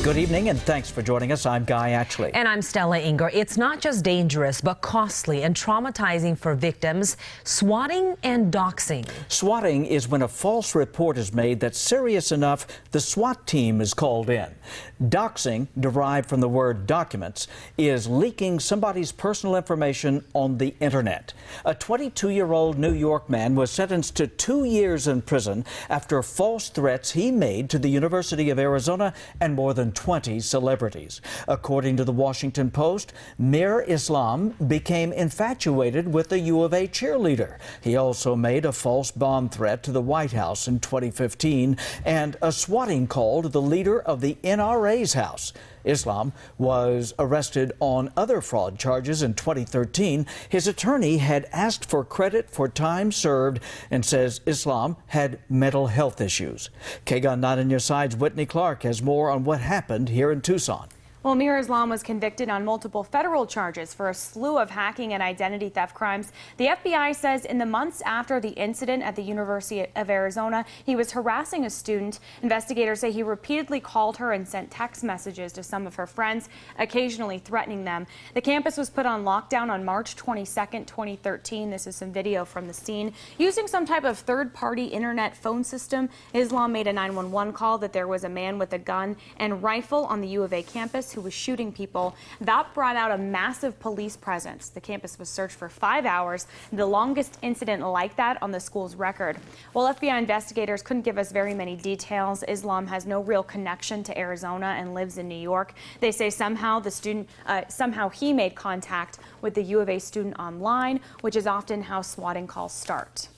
Good evening and thanks for joining us. I'm Guy Atchley. And I'm Stella Inger. It's not just dangerous, but costly and traumatizing for victims. Swatting and doxing. Swatting is when a false report is made that's serious enough the SWAT team is called in. Doxing, derived from the word documents, is leaking somebody's personal information on the internet. A 22-year-old New York man was sentenced to 2 years in prison after false threats he made to the University of Arizona and more than 20 celebrities. According to the Washington Post, Mir Islam became infatuated with the U of A cheerleader. He also made a false bomb threat to the White House in 2015 and a swatting call to the leader of the NRA's house. Islam was arrested on other fraud charges in 2013. His attorney had asked for credit for time served and says Islam had mental health issues. KGUN-9 on your side's Whitney Clark has more on what happened here in Tucson. Well, Mir Islam was convicted on multiple federal charges for a slew of hacking and identity theft crimes. The FBI says in the months after the incident at the University of Arizona, he was harassing a student. Investigators say he repeatedly called her and sent text messages to some of her friends, occasionally threatening them. The campus was put on lockdown on March 22nd, 2013. This is some video from the scene. Using some type of third-party internet phone system, Islam made a 911 call that there was a man with a gun and rifle on the U of A campus who was shooting people. That brought out a massive police presence. The campus was searched for 5 hours, the longest incident like that on the school's record. While FBI investigators couldn't give us very many details, Islam has no real connection to Arizona and lives in New York. They say somehow he made contact with the U of A student online, which is often how swatting calls start.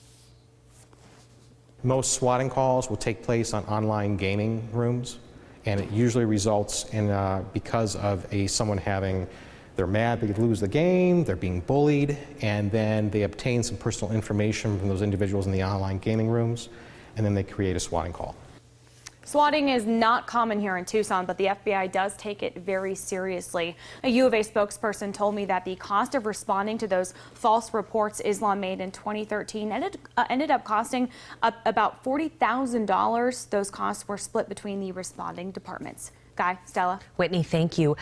Most swatting calls will take place on online gaming rooms, and it usually results in because of someone they're mad they could lose the game, they're being bullied, and then they obtain some personal information from those individuals in the online gaming rooms, and then they create a swatting call. Swatting is not common here in Tucson, but the FBI does take it very seriously. A U of A spokesperson told me that the cost of responding to those false reports Islam made in 2013 ended up costing about $40,000. Those costs were split between the responding departments. Guy, Stella. Whitney, thank you.